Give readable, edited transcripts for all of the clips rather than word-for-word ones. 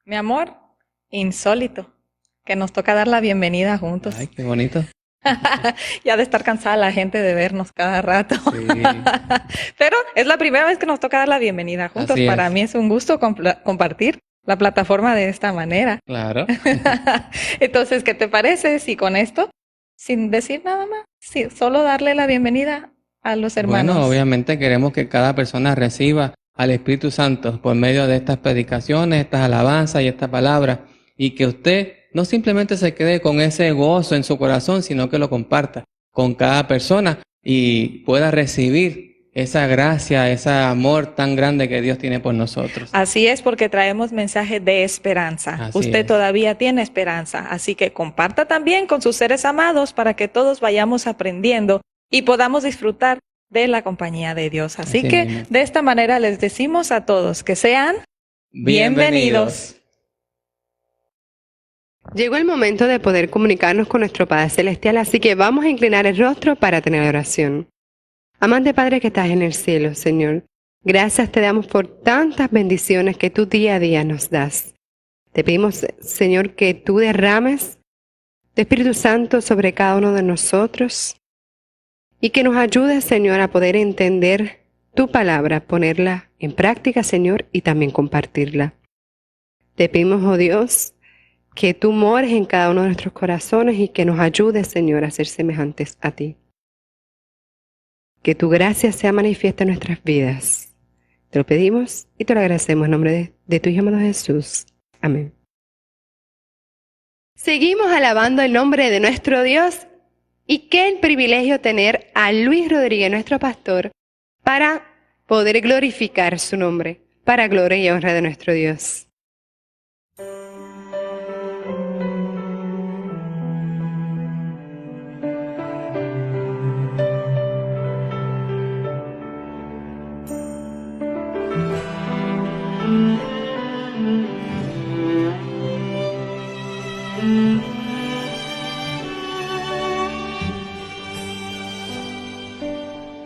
Mi amor, insólito, que nos toca dar la bienvenida juntos. Ay, qué bonito. Ya de estar cansada la gente de vernos cada rato. Sí, Pero es la primera vez que nos toca dar la bienvenida juntos. así Para es. mí es un gusto compartir la plataforma de esta manera. Claro. Entonces, ¿qué te parece si con esto, sin decir nada más, sí, solo darle la bienvenida a los Bueno, hermanos? obviamente queremos que cada persona reciba al Espíritu Santo por medio de estas predicaciones, estas alabanzas y esta palabra, y que usted no simplemente se quede con ese gozo en su corazón, sino que lo comparta con cada persona y pueda recibir esa gracia, ese amor tan grande que Dios tiene por nosotros. Así es, porque traemos mensajes de esperanza. Así Usted es. todavía tiene esperanza, así que comparta también con sus seres amados para que todos vayamos aprendiendo y podamos disfrutar de la compañía de Dios. Así Así que mismo. de esta manera les decimos a todos que sean bienvenidos. Llegó el momento de poder comunicarnos con nuestro Padre Celestial, así que vamos a inclinar el rostro para tener oración. Amante Padre que estás en el cielo, Señor, gracias te damos por tantas bendiciones que tú día a día nos das. Te pedimos, Señor, que tú derrames tu Espíritu Santo sobre cada uno de nosotros y que nos ayudes, Señor, a poder entender tu palabra, ponerla en práctica, Señor, y también compartirla. Te pedimos, oh Dios, que tú mores en cada uno de nuestros corazones y que nos ayudes, Señor, a ser semejantes a ti. Que tu gracia sea manifiesta en nuestras vidas. Te lo pedimos y te lo agradecemos en nombre de tu Hijo amado Jesús. Amén. Seguimos alabando el nombre de nuestro Dios y qué privilegio tener a Luis Rodríguez, nuestro pastor, para poder glorificar su nombre, para gloria y honra de nuestro Dios.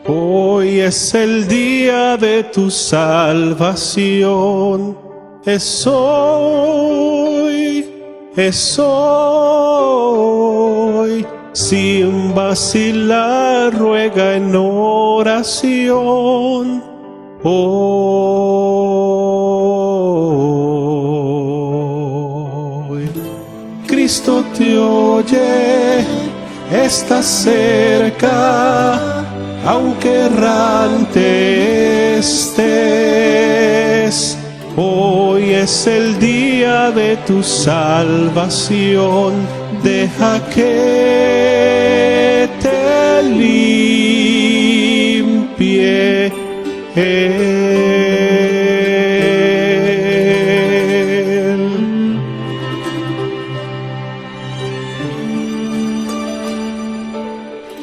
Hoy es el día de tu salvación, es hoy, es hoy. Sin vacilar ruega en oración, hoy. Cristo te oye, está cerca, aunque errante estés. Hoy es el día de tu salvación, deja que te limpie Él.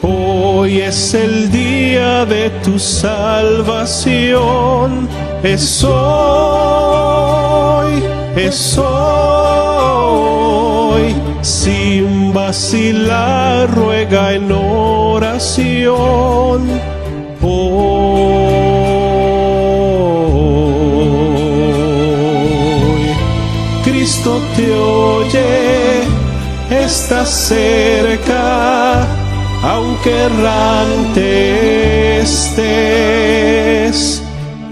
Hoy es el día de tu salvación, es hoy, es hoy. Sin vacilar ruega en oración, hoy. Cristo te oye, está cerca, aunque errante estés.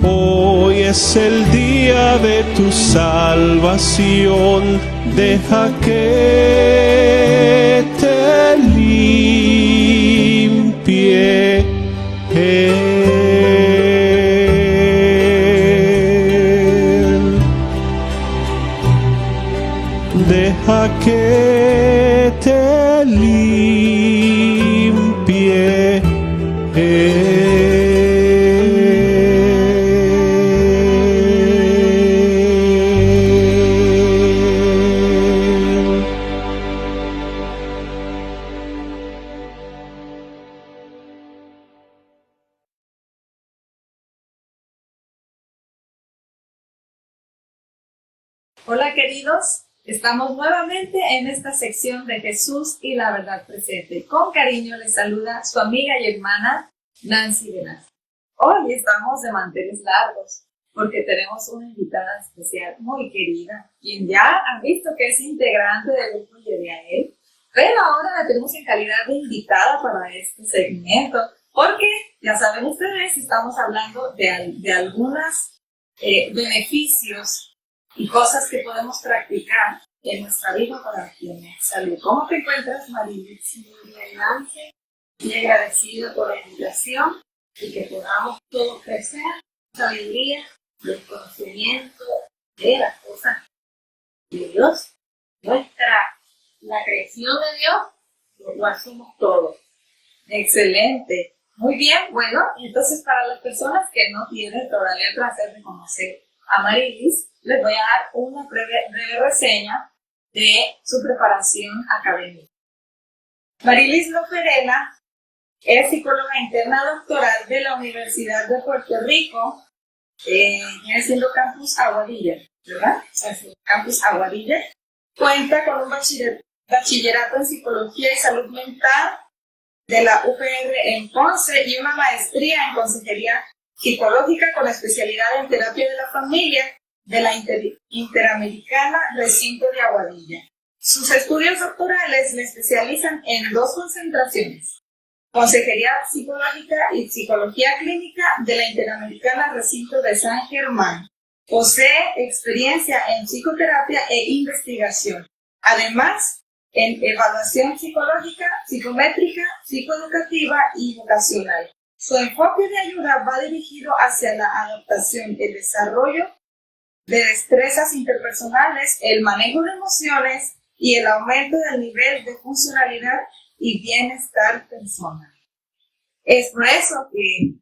Hoy es el día de tu salvación, deja que te limpie Él. Deja que te limpie Él. Hola queridos, estamos nuevamente en esta sección de Jesús y la verdad presente. Con cariño les saluda su amiga y hermana Nancy Venas. Hoy estamos de manteles largos porque tenemos una invitada especial muy querida, quien ya han visto que es integrante del grupo Yediael, pero ahora la tenemos en calidad de invitada para este segmento, porque ya saben ustedes, estamos hablando de algunos beneficios y cosas que podemos practicar en nuestra vida para obtener salud. ¿Cómo te encuentras, Marilis? Muy adelante, y agradecida por la invitación y que podamos todos crecer sabiduría del conocimiento de las cosas de Dios, la creación de Dios, lo cual somos todos. Excelente. Muy bien, bueno, entonces para las personas que no tienen todavía el placer de conocer a Marilis, les voy a dar una breve reseña de su preparación académica. Marilis Loperena es psicóloga interna doctoral de la Universidad de Puerto Rico, viene siendo Campus Aguadilla, ¿verdad? Campus Aguadilla. Cuenta con un bachillerato en Psicología y Salud Mental de la UPR en Ponce y una maestría en Consejería Psicológica con especialidad en Terapia de la Familia de la Interamericana Recinto de Aguadilla. Sus estudios doctorales le especializan en 2 concentraciones: Consejería Psicológica y Psicología Clínica de la Interamericana Recinto de San Germán. Posee experiencia en psicoterapia e investigación. Además, en evaluación psicológica, psicométrica, psicoeducativa y vocacional. Su enfoque de ayuda va dirigido hacia la adaptación, el desarrollo de destrezas interpersonales, el manejo de emociones y el aumento del nivel de funcionalidad y bienestar personal. Es por eso que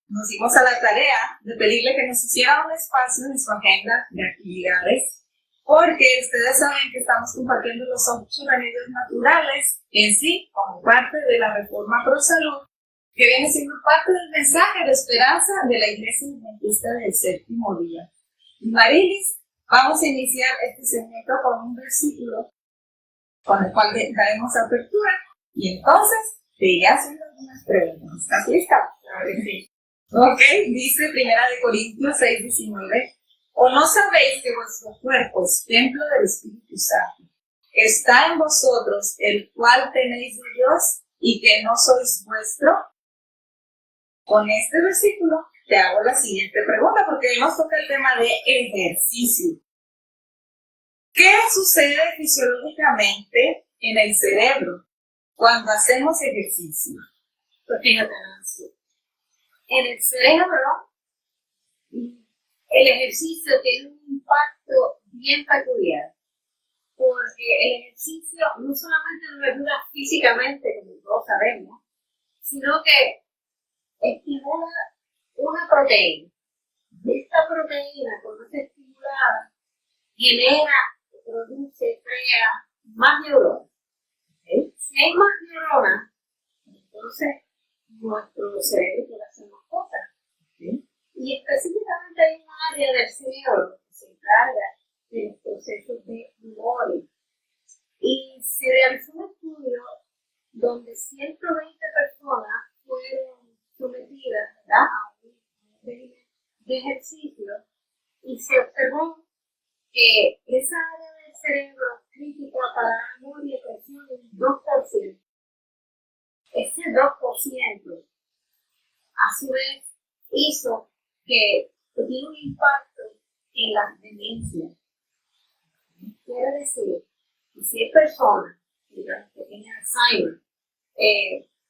nos dimos a la tarea de pedirle que nos hiciera un espacio en su agenda de actividades, porque ustedes saben que estamos compartiendo los 8 remedios naturales en sí, como parte de la Reforma Pro Salud, que viene siendo parte del mensaje de esperanza de la Iglesia Adventista del Séptimo Día. Marilis, vamos a iniciar este segmento con un versículo con el cual daremos apertura, y entonces te iré haciendo algunas preguntas. ¿Estás lista? Sí. Ok, dice 1 Corintios 6:19. ¿O no sabéis que vuestro cuerpo es templo del Espíritu Santo? Está en vosotros, el cual tenéis de Dios, y que no sois vuestro. Con este versículo te hago la siguiente pregunta, porque hoy nos toca el tema de ejercicio. ¿Qué sucede fisiológicamente en el cerebro cuando hacemos ejercicio? Pues fíjate, Nancy, en el cerebro el ejercicio tiene un impacto bien peculiar, porque el ejercicio no solamente nos ayuda físicamente, como todos sabemos, sino que estimula una proteína. Esta proteína, cuando es estimulada, crea más neuronas. ¿Okay? Si hay más neuronas, entonces nuestro cerebro puede hacer más cosas. ¿Okay? Y específicamente hay un área del cerebro que se encarga de los procesos de memoria. Y se realizó un estudio donde 120 personas fueron sometidas, ¿verdad?, a un régimen de ejercicio, y se observó que esa área del cerebro crítica para la memoria creció en 2%. Ese 2% a su vez hizo que tuviera un impacto en la demencia. Quiere decir que si hay personas que tienen Alzheimer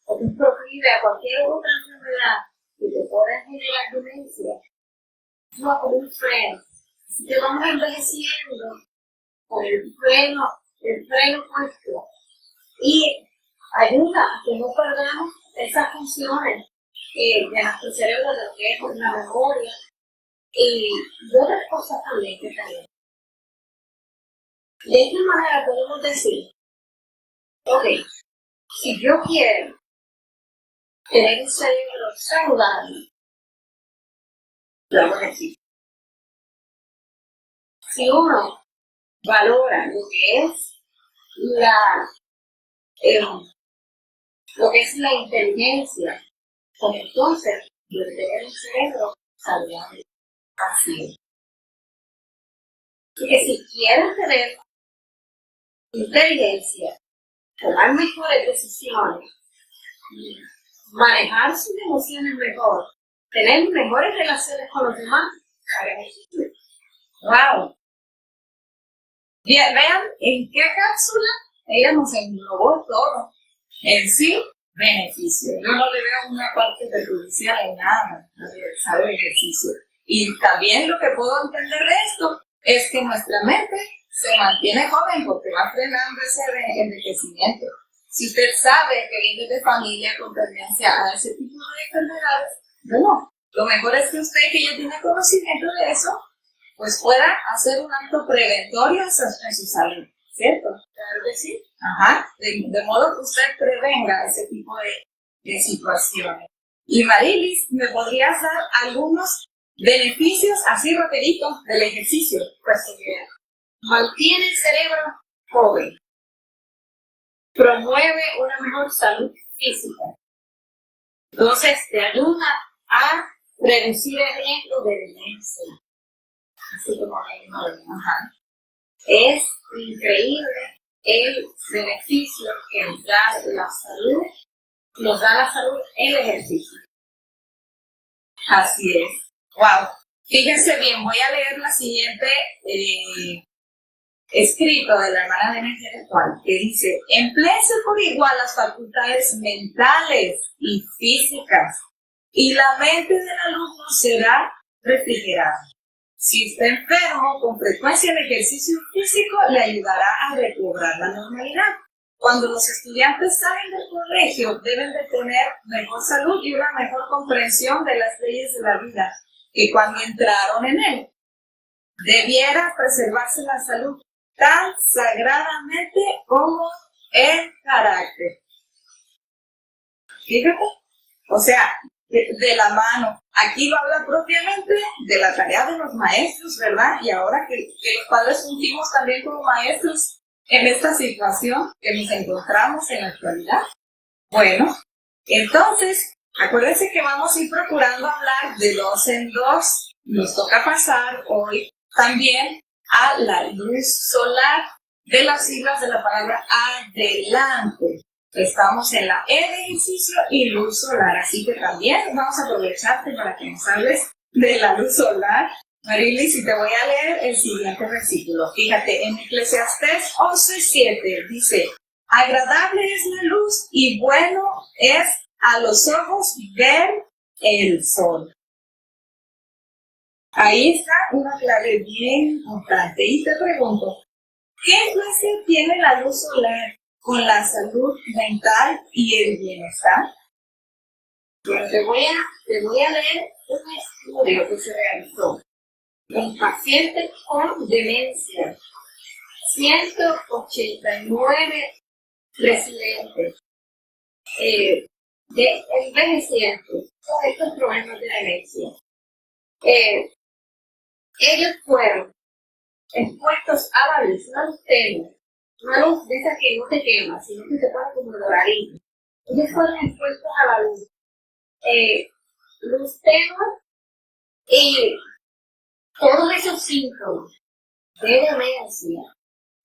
o que es proclive a cualquier otra enfermedad que te pueda generar demencia, no con un freno. Si te vamos envejeciendo con el freno puesto, y ayuda a que no perdamos esas funciones de nuestro cerebro, de lo que es la memoria y otras cosas también que tenemos. De esta manera podemos decir, ok, si yo quiero tener un cerebro saludable, lo hago así. Si uno valora lo que es la inteligencia, pues entonces debe tener un cerebro saludable. Así es. Y que si quieren tener inteligencia, tomar mejores decisiones, manejar sus emociones mejor, tener mejores relaciones con los demás, hagan ejercicio. ¡Wow! Bien, vean en qué cápsula ella nos englobó todo. En sí, beneficio. Yo no le veo una parte perjudicial en nada de realizar el ejercicio. Y también lo que puedo entender de esto es que nuestra mente se mantiene joven porque va frenando ese envejecimiento. Si usted sabe que viene de familia con tendencia a ese tipo de enfermedades, bueno, lo mejor es que usted, que ya tiene conocimiento de eso, pues pueda hacer un acto preventorio en su salud, ¿cierto? Claro que sí. Ajá, de modo que usted prevenga ese tipo de situaciones. Y Marilis, ¿me podrías dar algunos beneficios así rapidito del ejercicio? Pues mantiene el cerebro joven, promueve una mejor salud física, entonces te ayuda a reducir el riesgo de demencia, así como ajá. Es increíble el beneficio que nos da la salud el ejercicio. Así es. Wow. Fíjense bien, voy a leer la siguiente escrito de la hermana de energía intelectual, que dice: empléese por igual las facultades mentales y físicas, y la mente del alumno será refrigerada. Si está enfermo, con frecuencia el ejercicio físico le ayudará a recobrar la normalidad. Cuando los estudiantes salen del colegio, deben de tener mejor salud y una mejor comprensión de las leyes de la vida que cuando entraron en él. Debiera preservarse la salud tan sagradamente como el carácter. Fíjate, o sea, de la mano. Aquí lo habla propiamente de la tarea de los maestros, ¿verdad? Y ahora que los padres fungimos también como maestros en esta situación que nos encontramos en la actualidad. Bueno, entonces, acuérdense que vamos a ir procurando hablar de 2 en 2. Nos toca pasar hoy también a la luz solar, de las siglas de la palabra adelante. Estamos en la E de ejercicio y luz solar, así que también vamos a aprovecharte para que nos hables de la luz solar. Marilis, y te voy a leer el siguiente versículo. Fíjate, en Eclesiastés 11:7 dice: agradable es la luz y bueno es a los ojos ver el sol. Ahí está una clave bien importante. Y te pregunto, ¿qué influencia tiene la luz solar con la salud mental y el bienestar? Bueno, te voy a leer un estudio que se realizó en pacientes con demencia. 189 residentes de envejecientes con estos problemas de demencia. Ellos fueron expuestos a la luz, una luz tenue, una luz de esa que no te quema, sino que te pone como doradito. Ellos fueron expuestos a la luz, luz tenue, y todos esos síntomas de demencia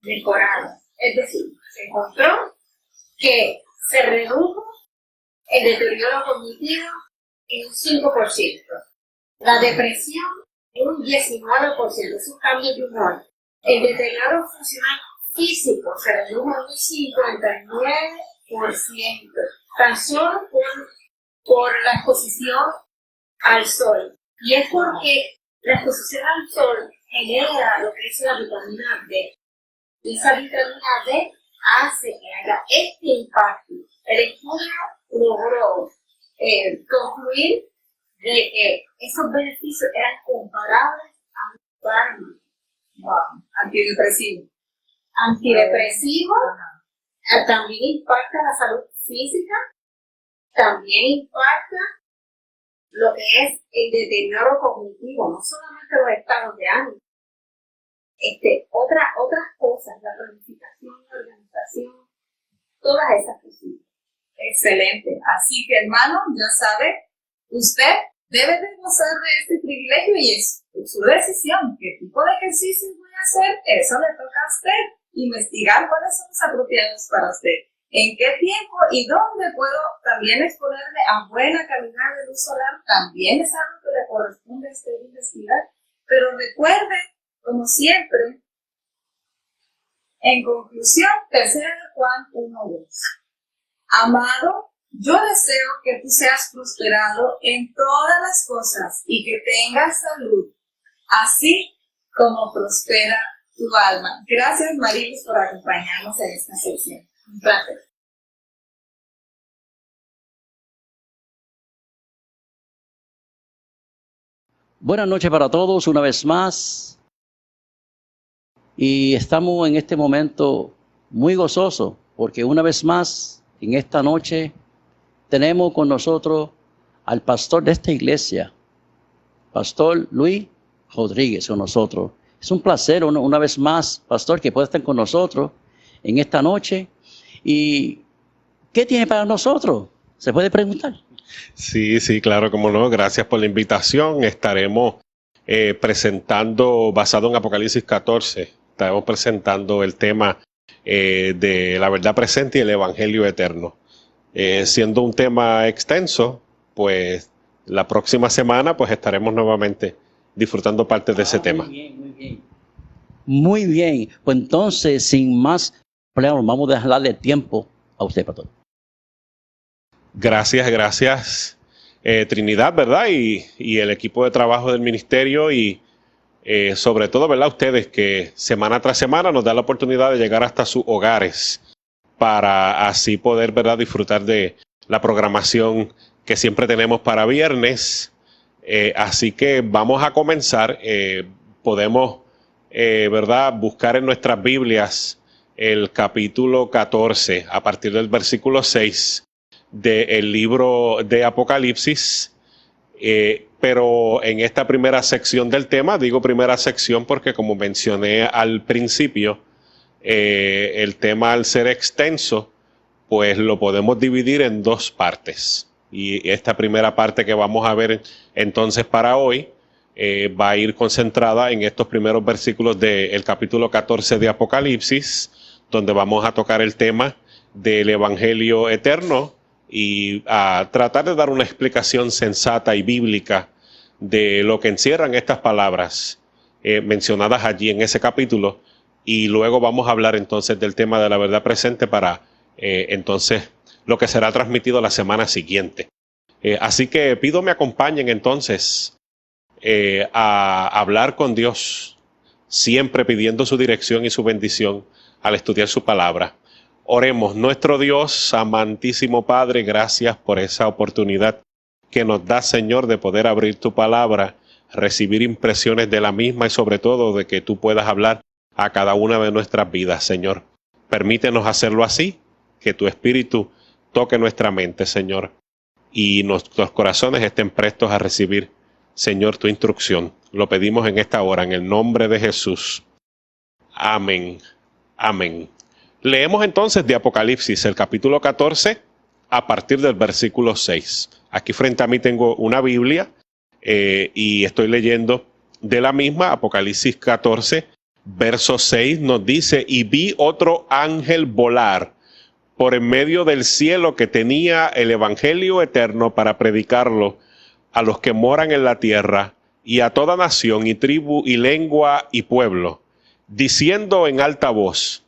mejoraron. Es decir, se encontró que se redujo el deterioro cognitivo en un 5%, la depresión en un 19%, esos cambios de humor, el deterioro funcional físico se redujo en un 59%, tan solo por la exposición al sol. Y es porque la exposición al sol genera lo que es la vitamina D. Y esa vitamina D hace que haga este impacto. El estudio logró concluir de que esos beneficios eran comparables a un fármaco. Wow. Antidepresivo. Antidepresivo, también impacta la salud física, también impacta lo que es el deterioro cognitivo, no solamente los estados de ánimo. Otras cosas, la planificación, la organización, todas esas cosas. Excelente. Así que, hermano, ya sabe, usted debe de gozar de este privilegio y es su decisión. ¿Qué tipo de ejercicio voy a hacer? Eso le toca a usted. Investigar cuáles son los apropiados para usted. En qué tiempo y dónde puedo también exponerme a buena calidad de luz solar. También es algo que le corresponde a usted investigar. Pero recuerde, como siempre, en conclusión, 3 Juan 1:2. Amado, yo deseo que tú seas prosperado en todas las cosas y que tengas salud, así como prospera tu alma. Gracias, Marilis, por acompañarnos en esta sesión. Un placer. Buenas noches para todos una vez más. Y estamos en este momento muy gozosos porque una vez más en esta noche tenemos con nosotros al pastor de esta iglesia, Pastor Luis Rodríguez, con nosotros. Es un placer una vez más, pastor, que pueda estar con nosotros en esta noche. ¿Y qué tiene para nosotros? ¿Se puede preguntar? Sí, claro, cómo no. Gracias por la invitación. Estaremos presentando, basado en Apocalipsis 14, estaremos presentando el tema de la verdad presente y el evangelio eterno. Siendo un tema extenso, pues la próxima semana pues estaremos nuevamente disfrutando parte de ese tema. Muy bien, muy bien. Muy bien. Pues entonces, sin más preámbulos, vamos a darle tiempo a usted, pastor. Gracias, Trinidad, ¿verdad? Y el equipo de trabajo del ministerio y sobre todo, ¿verdad? Ustedes que semana tras semana nos dan la oportunidad de llegar hasta sus hogares para así poder, ¿verdad?, disfrutar de la programación que siempre tenemos para viernes. Así que vamos a comenzar. Podemos, ¿verdad?, buscar en nuestras Biblias el capítulo 14 a partir del versículo 6 del libro de Apocalipsis. Pero en esta primera sección del tema, digo primera sección porque como mencioné al principio, el tema al ser extenso, pues lo podemos dividir en 2 partes. Y esta primera parte que vamos a ver entonces para hoy va a ir concentrada en estos primeros versículos del capítulo 14 de Apocalipsis, donde vamos a tocar el tema del evangelio eterno y a tratar de dar una explicación sensata y bíblica de lo que encierran estas palabras mencionadas allí en ese capítulo. Y luego vamos a hablar entonces del tema de la verdad presente para entonces lo que será transmitido la semana siguiente. Así que pido me acompañen entonces a hablar con Dios, siempre pidiendo su dirección y su bendición al estudiar su palabra. Oremos. Nuestro Dios, amantísimo Padre, gracias por esa oportunidad que nos da, Señor, de poder abrir tu palabra, recibir impresiones de la misma y sobre todo de que tú puedas hablar a cada una de nuestras vidas, Señor. Permítenos hacerlo así, que tu Espíritu toque nuestra mente, Señor, y nuestros corazones estén prestos a recibir, Señor, tu instrucción. Lo pedimos en esta hora, en el nombre de Jesús. Amén. Amén. Leemos entonces de Apocalipsis, el capítulo 14, a partir del versículo 6. Aquí frente a mí tengo una Biblia y estoy leyendo de la misma. Apocalipsis 14, verso 6 nos dice: y vi otro ángel volar por en medio del cielo que tenía el evangelio eterno para predicarlo a los que moran en la tierra y a toda nación y tribu y lengua y pueblo, diciendo en alta voz: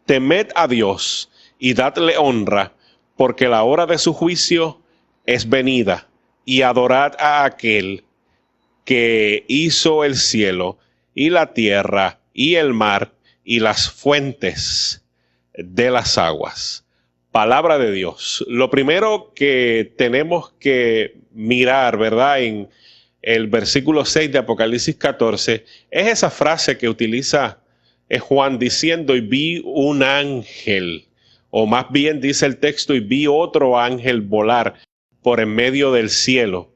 temed a Dios y dadle honra, porque la hora de su juicio es venida, y adorad a aquel que hizo el cielo y la tierra y el mar y las fuentes de las aguas. Palabra de Dios. Lo primero que tenemos que mirar, ¿verdad?, en el versículo 6 de Apocalipsis 14, es esa frase que utiliza Juan diciendo: y vi un ángel, o más bien dice el texto: y vi otro ángel volar por en medio del cielo.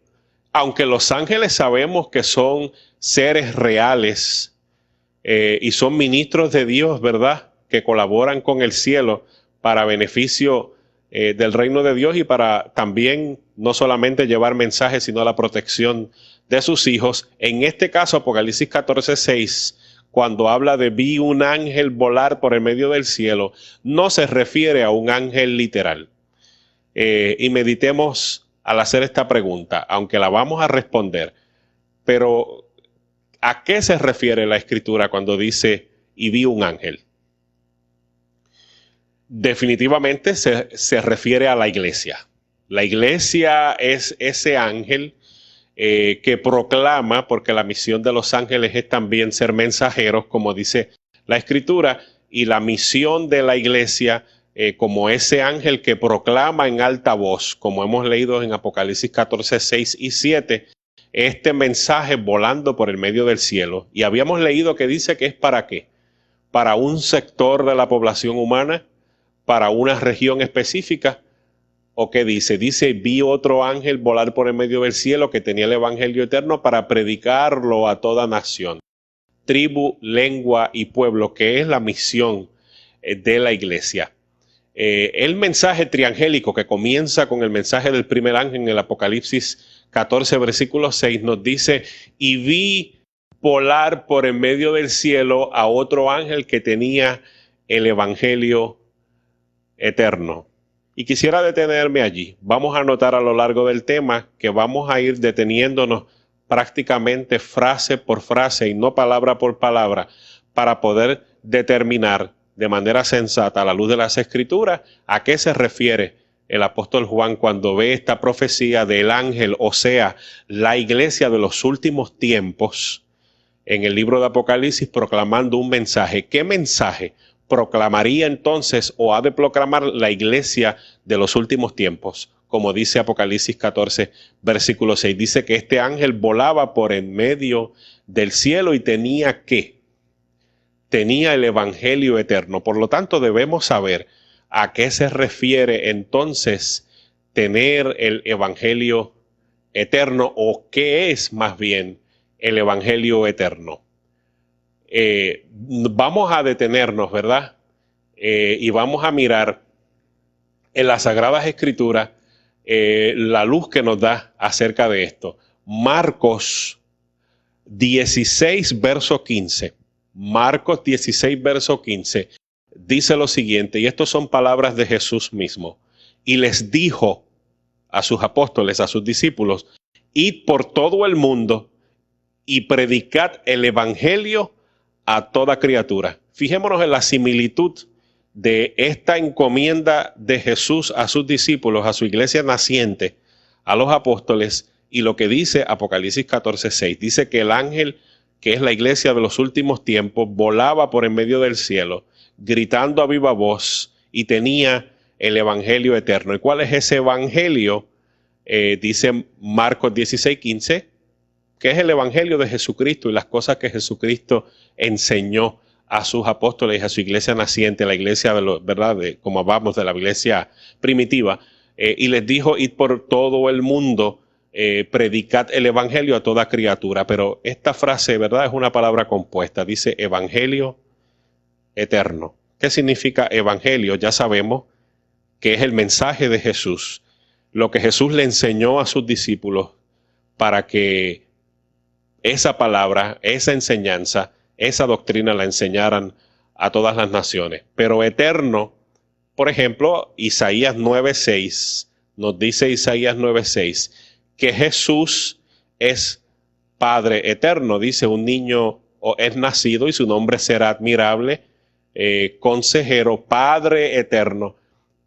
Aunque los ángeles sabemos que son seres reales y son ministros de Dios, ¿verdad?, que colaboran con el cielo para beneficio del reino de Dios y para también no solamente llevar mensajes, sino la protección de sus hijos. En este caso, Apocalipsis 14:6, cuando habla de vi un ángel volar por el medio del cielo, no se refiere a un ángel literal. Y meditemos al hacer esta pregunta, aunque la vamos a responder, pero ¿a qué se refiere la Escritura cuando dice y vi un ángel? Definitivamente se refiere a la iglesia. La iglesia es ese ángel que proclama, porque la misión de los ángeles es también ser mensajeros, como dice la Escritura, y la misión de la iglesia como ese ángel que proclama en alta voz, como hemos leído en Apocalipsis 14:6 y 7, este mensaje volando por el medio del cielo. Y habíamos leído que dice que es ¿para qué? Para un sector de la población humana, para una región específica. ¿O qué dice? Dice, vi otro ángel volar por el medio del cielo que tenía el evangelio eterno para predicarlo a toda nación, tribu, lengua y pueblo, que es la misión de la iglesia. El mensaje triangélico que comienza con el mensaje del primer ángel en el Apocalipsis 14, versículo 6, nos dice, y vi volar por el medio del cielo a otro ángel que tenía el evangelio eterno. Y quisiera detenerme allí. Vamos a notar a lo largo del tema que vamos a ir deteniéndonos prácticamente frase por frase y no palabra por palabra para poder determinar de manera sensata a la luz de las Escrituras a qué se refiere el apóstol Juan cuando ve esta profecía del ángel, o sea, la iglesia de los últimos tiempos en el libro de Apocalipsis proclamando un mensaje. ¿Qué mensaje proclamaría entonces o ha de proclamar la iglesia de los últimos tiempos? Como dice Apocalipsis 14, versículo 6, dice que este ángel volaba por en medio del cielo y tenía el evangelio eterno. Por lo tanto, debemos saber a qué se refiere entonces tener el evangelio eterno, o qué es más bien el evangelio eterno. Vamos a detenernos, ¿verdad? Y vamos a mirar en las Sagradas Escrituras la luz que nos da acerca de esto. Marcos 16, verso 15. Marcos 16, verso 15. Dice lo siguiente, y estas son palabras de Jesús mismo. Y les dijo a sus apóstoles, a sus discípulos, id por todo el mundo y predicad el evangelio a toda criatura. Fijémonos en la similitud de esta encomienda de Jesús a sus discípulos, a su iglesia naciente, a los apóstoles, y lo que dice Apocalipsis 14:6. Dice que el ángel, que es la iglesia de los últimos tiempos, volaba por en medio del cielo, gritando a viva voz, y tenía el evangelio eterno. ¿Y cuál es ese evangelio? Dice Marcos 16:15, que es el evangelio de Jesucristo y las cosas que Jesucristo enseñó a sus apóstoles y a su iglesia naciente, la iglesia ¿verdad? Como hablamos de la iglesia primitiva, y les dijo, id por todo el mundo, predicad el evangelio a toda criatura. Pero esta frase, ¿verdad? Es una palabra compuesta, dice evangelio eterno. ¿Qué significa evangelio? Ya sabemos que es el mensaje de Jesús, lo que Jesús le enseñó a sus discípulos para que esa palabra, esa enseñanza, esa doctrina la enseñaran a todas las naciones. Pero eterno, por ejemplo, Isaías 9:6, nos dice Isaías 9:6, que Jesús es Padre eterno. Dice, un niño es nacido y su nombre será admirable, consejero, Padre eterno,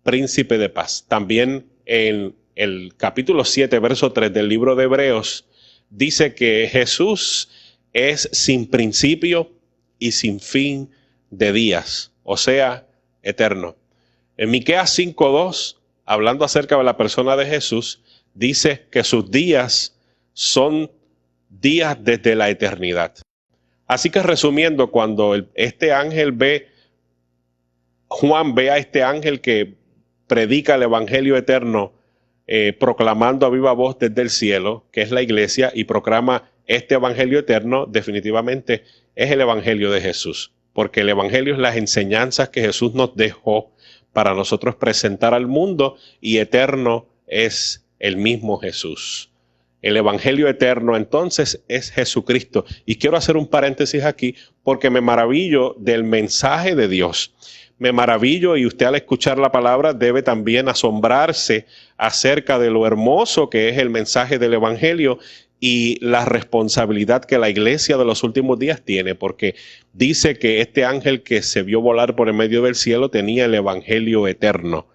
príncipe de paz. También en el capítulo 7, verso 3 del libro de Hebreos, dice que Jesús es sin principio y sin fin de días, o sea, eterno. En Miqueas 5:2, hablando acerca de la persona de Jesús, dice que sus días son días desde la eternidad. Así que resumiendo, cuando este ángel Juan ve a este ángel que predica el evangelio eterno, proclamando a viva voz desde el cielo, que es la iglesia, y proclama este evangelio eterno, definitivamente es el evangelio de Jesús, porque el evangelio es las enseñanzas que Jesús nos dejó para nosotros presentar al mundo, y eterno es el mismo Jesús. El evangelio eterno entonces es Jesucristo. Y quiero hacer un paréntesis aquí porque me maravillo del mensaje de Dios. Me maravillo, y usted al escuchar la palabra debe también asombrarse acerca de lo hermoso que es el mensaje del evangelio y la responsabilidad que la iglesia de los últimos días tiene, porque dice que este ángel que se vio volar por el medio del cielo tenía el evangelio eterno.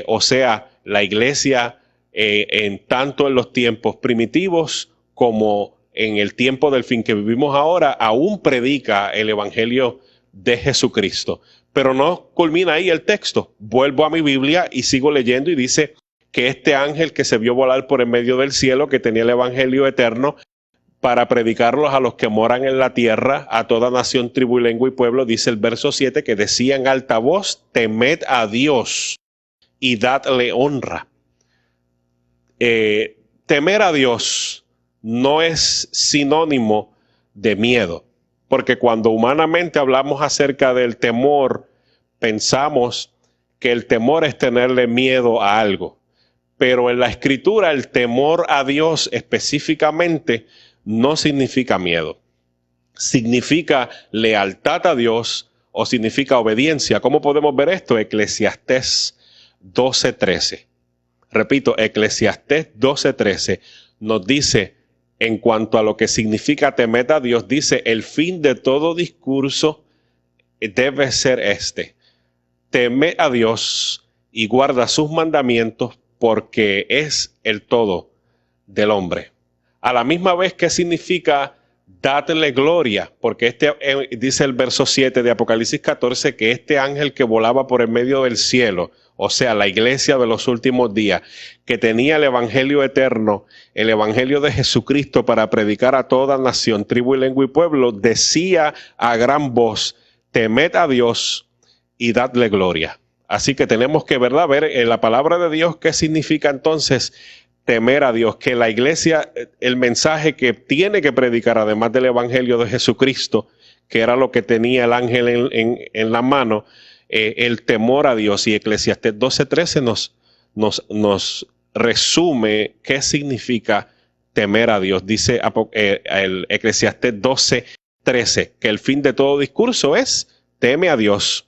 O sea, la iglesia en tanto en los tiempos primitivos como en el tiempo del fin que vivimos ahora, aún predica el evangelio de Jesucristo. Pero no culmina ahí el texto. Vuelvo a mi Biblia y sigo leyendo, y dice que este ángel que se vio volar por el medio del cielo, que tenía el evangelio eterno para predicarlos a los que moran en la tierra, a toda nación, tribu, lengua y pueblo, dice el verso 7, que decía en alta voz: temed a Dios y dadle honra. Temer a Dios no es sinónimo de miedo, porque cuando humanamente hablamos acerca del temor, pensamos que el temor es tenerle miedo a algo. Pero en la Escritura el temor a Dios específicamente no significa miedo. Significa lealtad a Dios o significa obediencia. ¿Cómo podemos ver esto? Eclesiastés 12:13. Repito, Eclesiastés 12:13 nos dice, en cuanto a lo que significa temer a Dios, dice: el fin de todo discurso debe ser este: teme a Dios y guarda sus mandamientos, porque es el todo del hombre. A la misma vez, ¿qué significa dadle gloria? Porque dice el verso 7 de Apocalipsis 14 que este ángel que volaba por el medio del cielo, o sea, la iglesia de los últimos días, que tenía el evangelio eterno, el evangelio de Jesucristo para predicar a toda nación, tribu y lengua y pueblo, decía a gran voz: temed a Dios y dadle gloria. Así que tenemos que, ¿verdad?, ver en la palabra de Dios qué significa entonces temer a Dios, que la iglesia, el mensaje que tiene que predicar, además del evangelio de Jesucristo, que era lo que tenía el ángel en la mano, el temor a Dios. Y Eclesiastés 12:13 nos resume qué significa temer a Dios. Dice el Eclesiastés 12:13 que el fin de todo discurso es: teme a Dios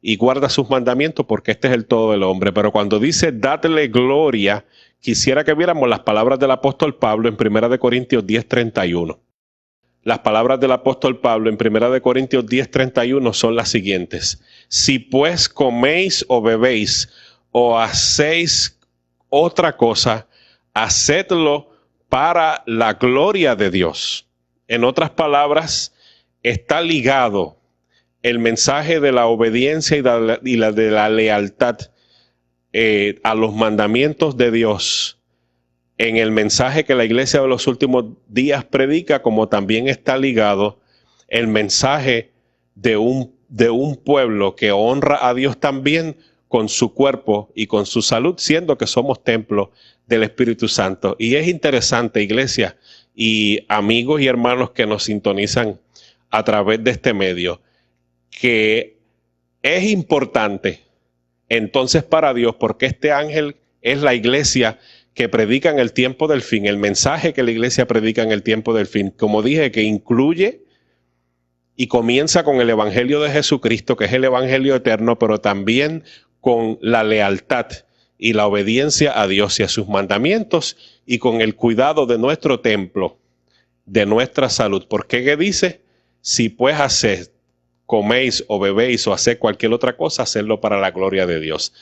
y guarda sus mandamientos, porque este es el todo del hombre. Pero cuando dice dadle gloria, quisiera que viéramos las palabras del apóstol Pablo en 1 Corintios 10:31. Las palabras del apóstol Pablo en 1 Corintios 10:31 son las siguientes: si pues coméis o bebéis o hacéis otra cosa, hacedlo para la gloria de Dios. En otras palabras, está ligado el mensaje de la obediencia y la de la lealtad a los mandamientos de Dios en el mensaje que la iglesia de los últimos días predica, como también está ligado el mensaje de un pueblo que honra a Dios también con su cuerpo y con su salud, siendo que somos templo del Espíritu Santo. Y es interesante, iglesia y amigos y hermanos que nos sintonizan a través de este medio, que es importante entonces para Dios, porque este ángel es la iglesia que predica en el tiempo del fin, el mensaje que la iglesia predica en el tiempo del fin, como dije, que incluye y comienza con el evangelio de Jesucristo, que es el evangelio eterno, pero también con la lealtad y la obediencia a Dios y a sus mandamientos, y con el cuidado de nuestro templo, de nuestra salud. Porque ¿qué dice? Si pues coméis o bebéis o hacéis cualquier otra cosa, hacerlo para la gloria de Dios.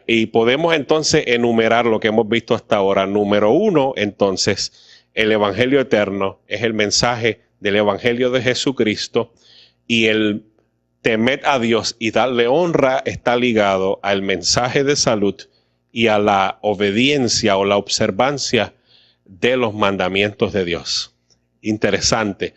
Y podemos entonces enumerar lo que hemos visto hasta ahora. Número 1, entonces, el evangelio eterno es el mensaje del evangelio de Jesucristo, y el temed a Dios y darle honra está ligado al mensaje de salud y a la obediencia o la observancia de los mandamientos de Dios. Interesante.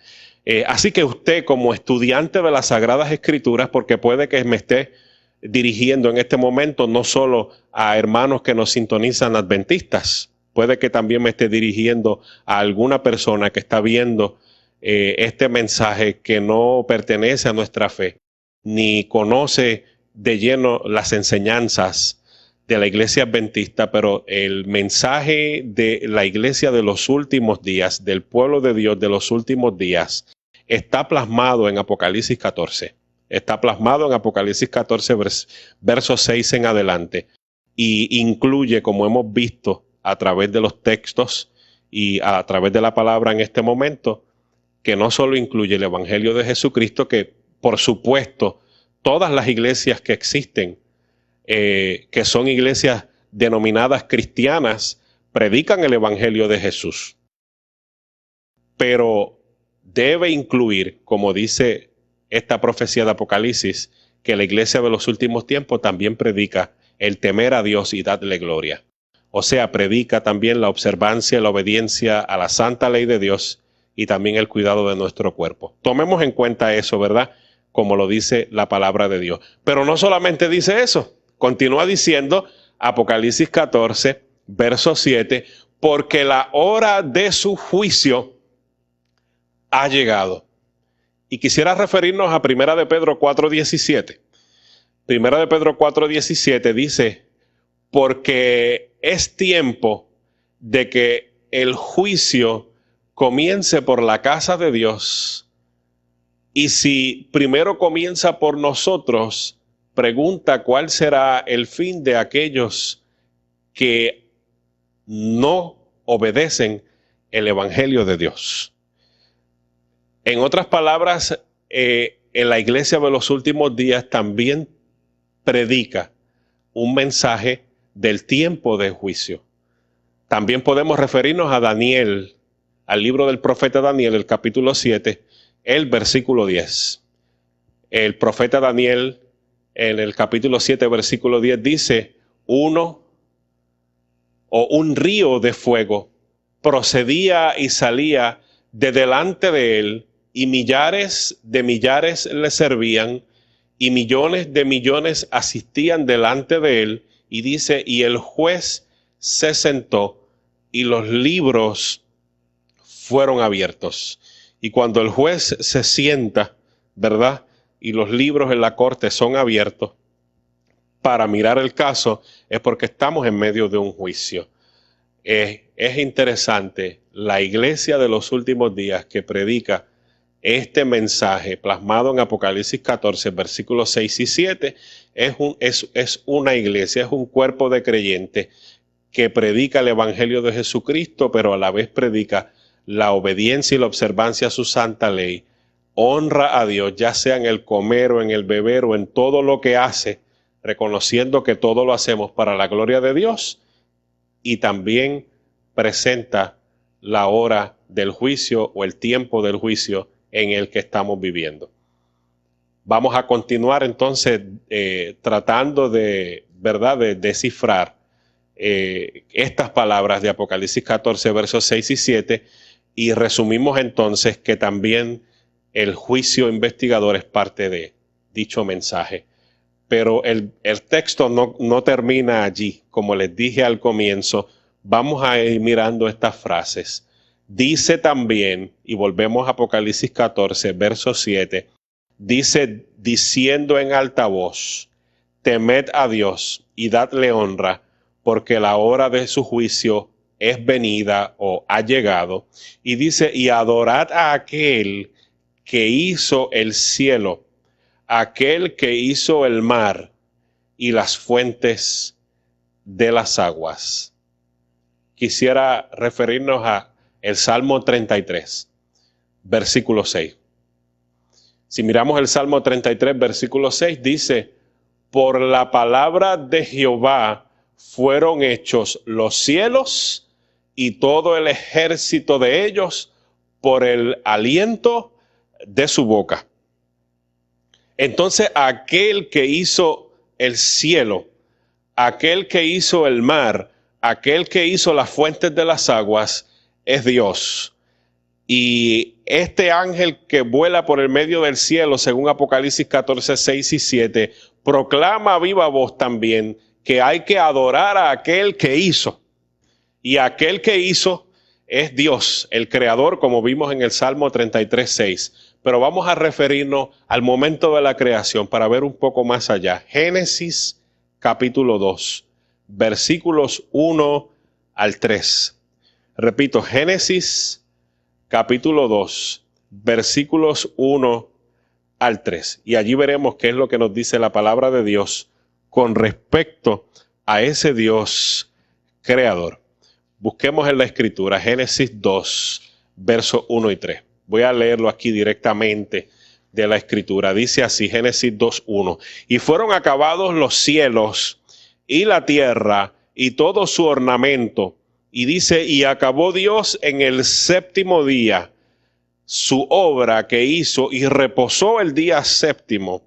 Así que usted, como estudiante de las Sagradas Escrituras, porque puede que me esté dirigiendo en este momento no solo a hermanos que nos sintonizan adventistas, puede que también me esté dirigiendo a alguna persona que está viendo este mensaje, que no pertenece a nuestra fe, ni conoce de lleno las enseñanzas de la iglesia adventista, pero el mensaje de la iglesia de los últimos días, del pueblo de Dios de los últimos días, está plasmado en Apocalipsis 14. Está plasmado en Apocalipsis 14, versos 6 en adelante, y incluye, como hemos visto a través de los textos y a través de la palabra en este momento, que no solo incluye el Evangelio de Jesucristo, que por supuesto todas las iglesias que existen, que son iglesias denominadas cristianas, predican el Evangelio de Jesús. Pero debe incluir, como dice esta profecía de Apocalipsis, que la iglesia de los últimos tiempos también predica el temer a Dios y darle gloria. O sea, predica también la observancia y la obediencia a la santa ley de Dios y también el cuidado de nuestro cuerpo. Tomemos en cuenta eso, ¿verdad? Como lo dice la palabra de Dios. Pero no solamente dice eso. Continúa diciendo Apocalipsis 14, verso 7, porque la hora de su juicio ha llegado. Y quisiera referirnos a 1 de Pedro 4:17. 1 de Pedro 4:17 dice, porque es tiempo de que el juicio comience por la casa de Dios. Y si primero comienza por nosotros, pregunta cuál será el fin de aquellos que no obedecen el Evangelio de Dios. En otras palabras, en la iglesia de los últimos días también predica un mensaje del tiempo de juicio. También podemos referirnos a Daniel, al libro del profeta Daniel, el capítulo 7, el versículo 10. El profeta Daniel, en el capítulo 7, versículo 10, dice, un río de fuego procedía y salía de delante de él, y millares de millares le servían, y millones de millones asistían delante de él, y dice, y el juez se sentó, y los libros fueron abiertos. Y cuando el juez se sienta, ¿verdad?, y los libros en la corte son abiertos para mirar el caso, es porque estamos en medio de un juicio. Es interesante, la iglesia de los últimos días que predica este mensaje plasmado en Apocalipsis 14, versículos 6 y 7, es una iglesia, es un cuerpo de creyentes que predica el Evangelio de Jesucristo, pero a la vez predica la obediencia y la observancia a su santa ley. Honra a Dios, ya sea en el comer o en el beber o en todo lo que hace, reconociendo que todo lo hacemos para la gloria de Dios, y también presenta la hora del juicio o el tiempo del juicio en el que estamos viviendo. Vamos a continuar entonces tratando de descifrar estas palabras de Apocalipsis 14, versos 6 y 7, y resumimos entonces que también el juicio investigador es parte de dicho mensaje. Pero el texto no termina allí. Como les dije al comienzo, vamos a ir mirando estas frases. Dice también, y volvemos a Apocalipsis 14, verso 7, dice, diciendo en alta voz, temed a Dios y dadle honra, porque la hora de su juicio es venida o ha llegado. Y dice, y adorad a aquel que hizo el cielo, aquel que hizo el mar y las fuentes de las aguas. Quisiera referirnos a el Salmo 33, versículo 6. Si miramos el Salmo 33, versículo 6, dice, por la palabra de Jehová fueron hechos los cielos y todo el ejército de ellos por el aliento de su boca. Entonces, aquel que hizo el cielo, aquel que hizo el mar, aquel que hizo las fuentes de las aguas, es Dios. Y este ángel que vuela por el medio del cielo, según Apocalipsis 14, 6 y 7, proclama a viva voz también que hay que adorar a aquel que hizo. Y aquel que hizo es Dios, el creador, como vimos en el Salmo 33, 6. pero vamos a referirnos al momento de la creación para ver un poco más allá. Génesis capítulo 2, versículos 1 al 3. Repito, Génesis capítulo 2, versículos 1 al 3. Y allí veremos qué es lo que nos dice la palabra de Dios con respecto a ese Dios creador. Busquemos en la Escritura, Génesis 2, versos 1 y 3. Voy a leerlo aquí directamente de la Escritura. Dice así, Génesis 2, 1. Y fueron acabados los cielos y la tierra y todo su ornamento. Y dice, y acabó Dios en el séptimo día su obra que hizo y reposó el día séptimo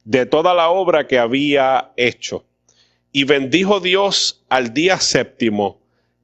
de toda la obra que había hecho. Y bendijo Dios al día séptimo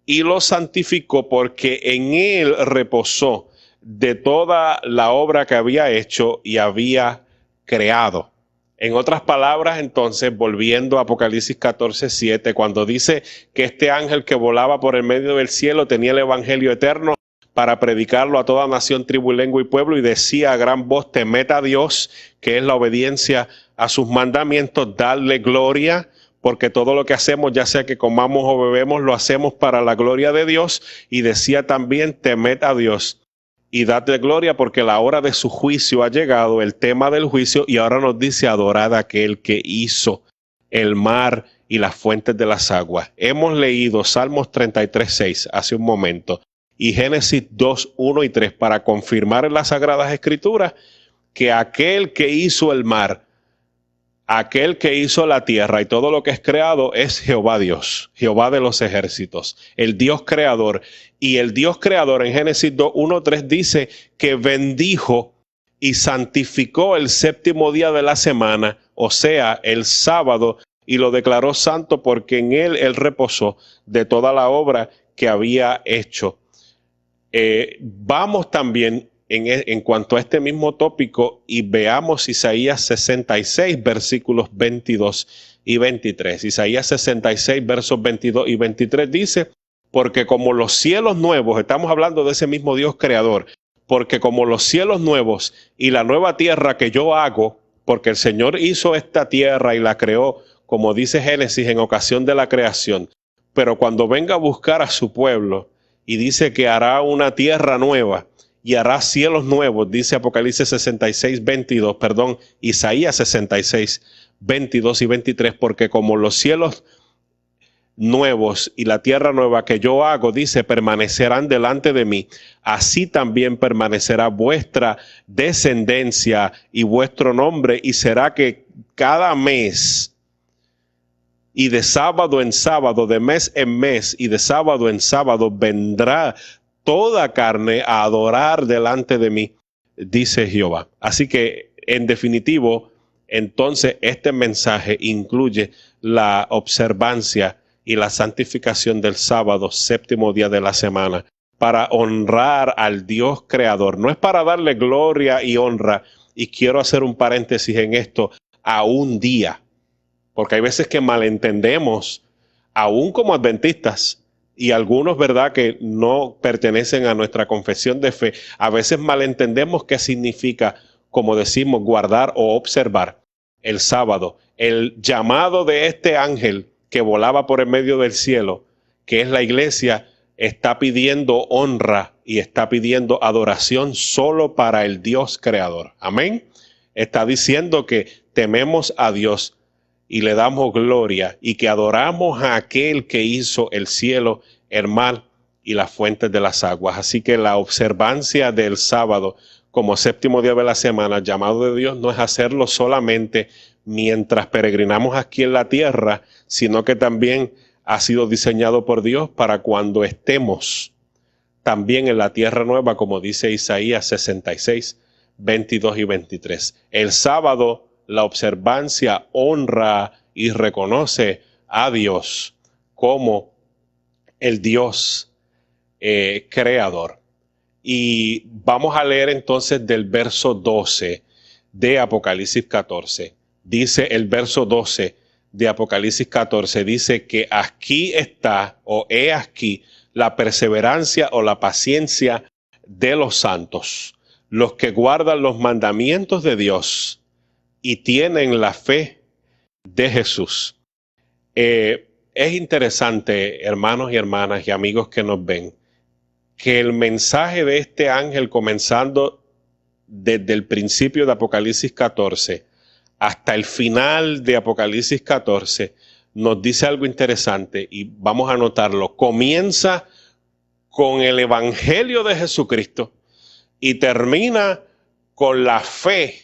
y lo santificó porque en él reposó de toda la obra que había hecho y había creado. En otras palabras, entonces, volviendo a Apocalipsis 14:7, cuando dice que este ángel que volaba por el medio del cielo tenía el evangelio eterno para predicarlo a toda nación, tribu, lengua y pueblo, y decía a gran voz, temed a Dios, que es la obediencia a sus mandamientos, darle gloria, porque todo lo que hacemos, ya sea que comamos o bebemos, lo hacemos para la gloria de Dios. Y decía también, temed a Dios y dadle gloria, porque la hora de su juicio ha llegado, el tema del juicio. Y ahora nos dice, adorad a aquel que hizo el mar y las fuentes de las aguas. Hemos leído Salmos 33:6 hace un momento y Génesis 2, 1 y 3 para confirmar en las Sagradas Escrituras que aquel que hizo el mar, aquel que hizo la tierra y todo lo que es creado es Jehová Dios, Jehová de los ejércitos, el Dios creador. Y el Dios creador en Génesis 2, 1, 3 dice que bendijo y santificó el séptimo día de la semana, o sea, el sábado, y lo declaró santo porque en él reposó de toda la obra que había hecho. Vamos también en cuanto a este mismo tópico y veamos Isaías 66, versículos 22 y 23. Isaías 66, versos 22 y 23 dice, porque como los cielos nuevos, estamos hablando de ese mismo Dios creador, porque como los cielos nuevos y la nueva tierra que yo hago, porque el Señor hizo esta tierra y la creó, como dice Génesis, en ocasión de la creación, pero cuando venga a buscar a su pueblo y dice que hará una tierra nueva, y hará cielos nuevos, dice Apocalipsis 66, 22, perdón, Isaías 66, 22 y 23, porque como los cielos nuevos y la tierra nueva que yo hago, dice, permanecerán delante de mí, así también permanecerá vuestra descendencia y vuestro nombre, y será que cada mes y de sábado en sábado, de mes en mes y de sábado en sábado vendrá toda carne a adorar delante de mí, dice Jehová. Así que, en definitivo, entonces este mensaje incluye la observancia y la santificación del sábado, séptimo día de la semana, para honrar al Dios creador. No es para darle gloria y honra, y quiero hacer un paréntesis en esto, a un día, porque hay veces que malentendemos, aún como adventistas, y algunos, ¿verdad?, que no pertenecen a nuestra confesión de fe, a veces malentendemos qué significa, como decimos, guardar o observar el sábado. El llamado de este ángel que volaba por el medio del cielo, que es la iglesia, está pidiendo honra y está pidiendo adoración solo para el Dios creador. Amén. Está diciendo que tememos a Dios y le damos gloria y que adoramos a aquel que hizo el cielo, el mar y las fuentes de las aguas. Así que la observancia del sábado como séptimo día de la semana, llamado de Dios, no es hacerlo solamente mientras peregrinamos aquí en la tierra, sino que también ha sido diseñado por Dios para cuando estemos también en la tierra nueva, como dice Isaías 66, 22 y 23. El sábado, la observancia honra y reconoce a Dios como el Dios creador. Y vamos a leer entonces del verso 12 de Apocalipsis 14. Dice el verso 12 de Apocalipsis 14, dice que aquí está, o he aquí, la perseverancia o la paciencia de los santos, los que guardan los mandamientos de Dios y tienen la fe de Jesús. Es interesante, hermanos y hermanas y amigos que nos ven, que el mensaje de este ángel, comenzando desde el principio de Apocalipsis 14 hasta el final de Apocalipsis 14, nos dice algo interesante y vamos a notarlo. Comienza con el Evangelio de Jesucristo y termina con la fe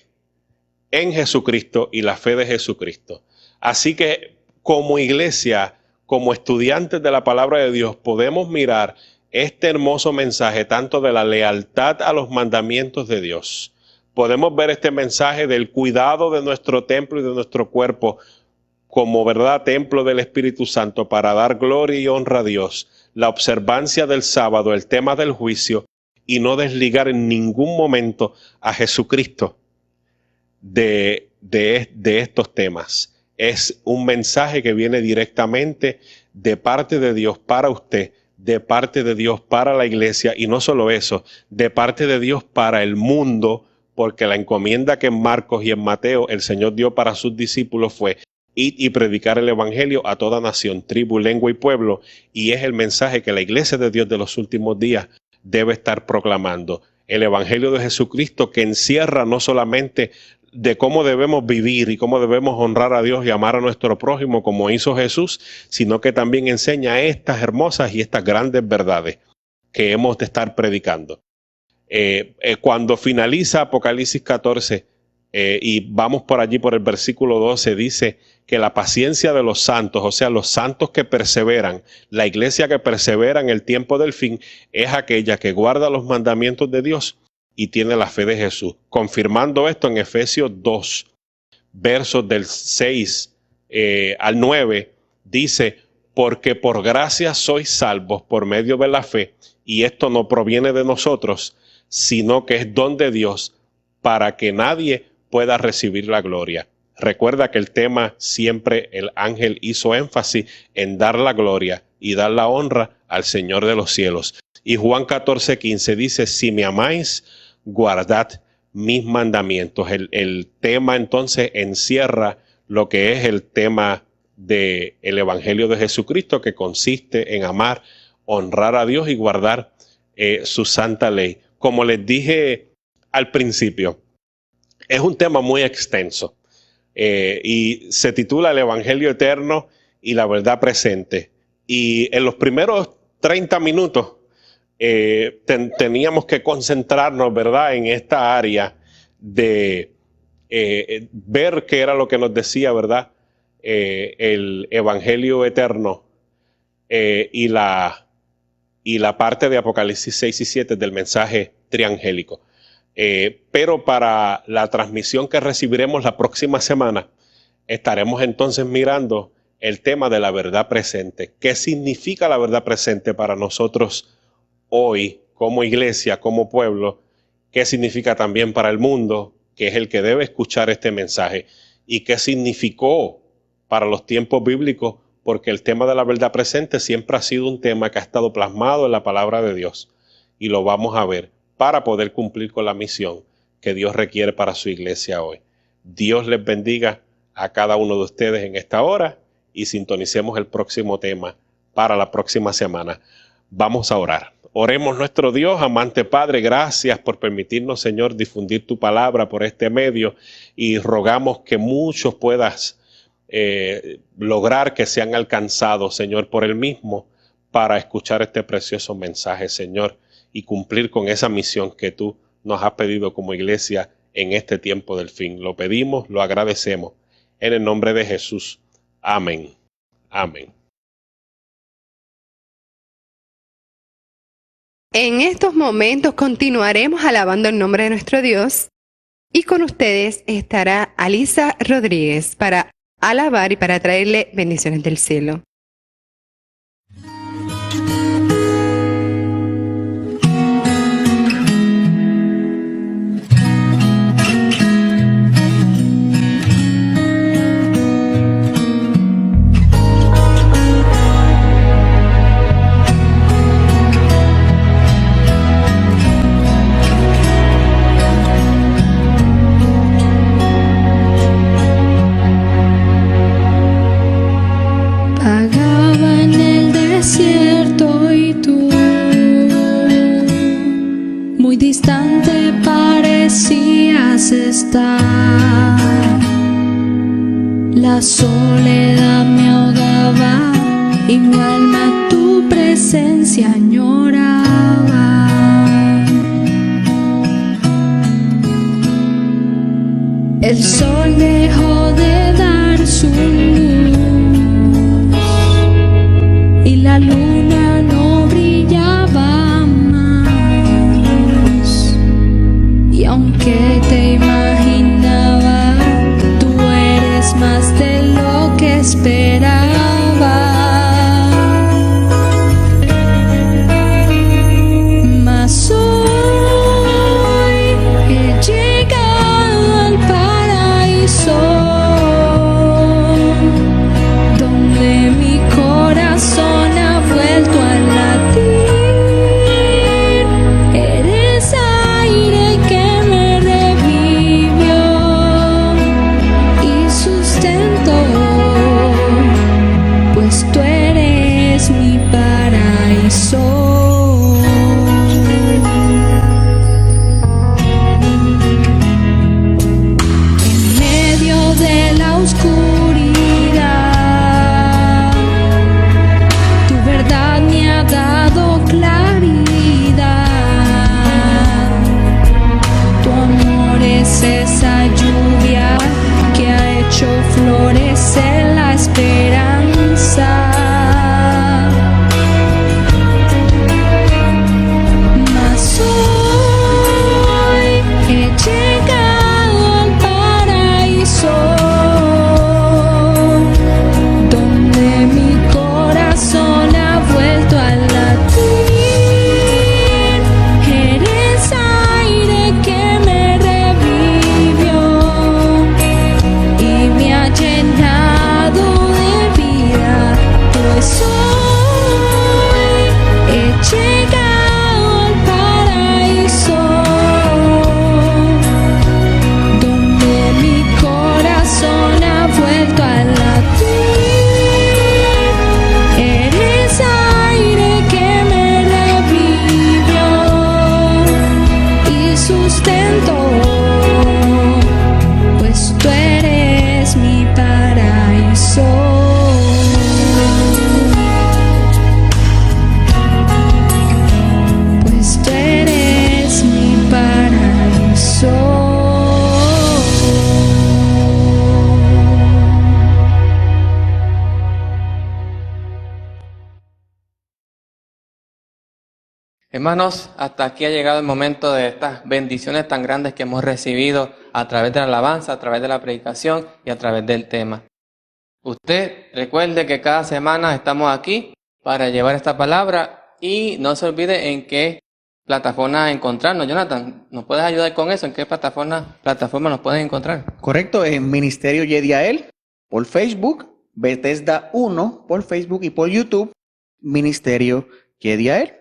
en Jesucristo y la fe de Jesucristo. Así que como iglesia, como estudiantes de la palabra de Dios, podemos mirar este hermoso mensaje tanto de la lealtad a los mandamientos de Dios. Podemos ver este mensaje del cuidado de nuestro templo y de nuestro cuerpo como, ¿verdad?, templo del Espíritu Santo para dar gloria y honra a Dios. La observancia del sábado, el tema del juicio y no desligar en ningún momento a Jesucristo de estos temas. Es un mensaje que viene directamente de parte de Dios para usted, de parte de Dios para la iglesia, y no solo eso, de parte de Dios para el mundo, porque la encomienda que en Marcos y en Mateo el Señor dio para sus discípulos fue: id y predicar el evangelio a toda nación, tribu, lengua y pueblo, y es el mensaje que la iglesia de Dios de los últimos días debe estar proclamando. El evangelio de Jesucristo, que encierra no solamente de cómo debemos vivir y cómo debemos honrar a Dios y amar a nuestro prójimo como hizo Jesús, sino que también enseña estas hermosas y estas grandes verdades que hemos de estar predicando. Cuando finaliza Apocalipsis 14 y vamos por allí por el versículo 12, dice que la paciencia de los santos, o sea, los santos que perseveran, la iglesia que persevera en el tiempo del fin, es aquella que guarda los mandamientos de Dios y tiene la fe de Jesús. Confirmando esto en Efesios 2, versos del 6 al 9, dice: porque por gracia sois salvos por medio de la fe, y esto no proviene de nosotros, sino que es don de Dios, para que nadie pueda recibir la gloria. Recuerda que el tema siempre el ángel hizo énfasis en dar la gloria y dar la honra al Señor de los cielos. Y Juan 14:15 dice: si me amáis, guardad mis mandamientos. El tema entonces encierra lo que es el tema del Evangelio de Jesucristo, que consiste en amar, honrar a Dios y guardar su santa ley. Como les dije al principio, es un tema muy extenso y se titula El Evangelio Eterno y la Verdad Presente. Y en los primeros 30 minutos teníamos que concentrarnos, ¿verdad?, en esta área de ver qué era lo que nos decía, ¿verdad?, el Evangelio Eterno y la parte de Apocalipsis 6 y 7 del mensaje triangélico. Pero para la transmisión que recibiremos la próxima semana, estaremos entonces mirando el tema de la verdad presente. ¿Qué significa la verdad presente para nosotros hoy, como iglesia, como pueblo? ¿Qué significa también para el mundo, que es el que debe escuchar este mensaje? ¿Y qué significó para los tiempos bíblicos? Porque el tema de la verdad presente siempre ha sido un tema que ha estado plasmado en la palabra de Dios. Y lo vamos a ver para poder cumplir con la misión que Dios requiere para su iglesia hoy. Dios les bendiga a cada uno de ustedes en esta hora y sintonicemos el próximo tema para la próxima semana. Vamos a orar. Oremos. Nuestro Dios, amante Padre, gracias por permitirnos, Señor, difundir tu palabra por este medio, y rogamos que muchos puedas lograr que sean alcanzados, Señor, por el mismo, para escuchar este precioso mensaje, Señor, y cumplir con esa misión que tú nos has pedido como iglesia en este tiempo del fin. Lo pedimos, lo agradecemos, en el nombre de Jesús. Amén. Amén. En estos momentos continuaremos alabando el nombre de nuestro Dios, y con ustedes estará Alisa Rodríguez para alabar y para traerle bendiciones del cielo. muy distante parecías estar. La soledad me ahogaba y mi alma tu presencia añoraba. El sol dejó de dar su luz y la luna no brillaba más. Y aunque te imaginaba, tú eres más de lo que esperaba. Mas hoy he llegado al paraíso, donde mi corazón ha vuelto a latir. Eres aire que me revivió y sustento, pues tú eres mi paraíso. En medio de la oscuridad, tu verdad me ha dado claridad. Tu amor es esa lluvia que ha hecho florecer la esperanza. Mas hoy he llegado al paraíso, donde mi corazón ha vuelto a latir. Eres aire que me revivió y me ha llenado de vida. Pues hoy he llegado al paraíso, donde mi corazón ha vuelto a latir. Eres aire que me revivió y sustento, pues tú eres mi paraíso. Pues tú eres mi paraíso. Hermanos, hasta aquí ha llegado el momento de estas bendiciones tan grandes que hemos recibido a través de la alabanza, a través de la predicación y a través del tema. Usted recuerde que cada semana estamos aquí para llevar esta palabra y no se olvide en qué plataforma encontrarnos. Jonathan, ¿nos puedes ayudar con eso? ¿En qué plataforma nos pueden encontrar? Correcto, en Ministerio Yediael por Facebook, Bethesda 1 por Facebook y por YouTube, Ministerio Yediael.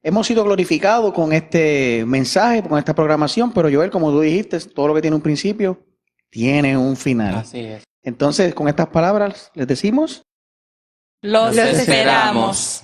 Hemos sido glorificados con este mensaje, con esta programación, pero Joel, como tú dijiste, todo lo que tiene un principio tiene un final. Así es. Entonces, con estas palabras les decimos: Los esperamos.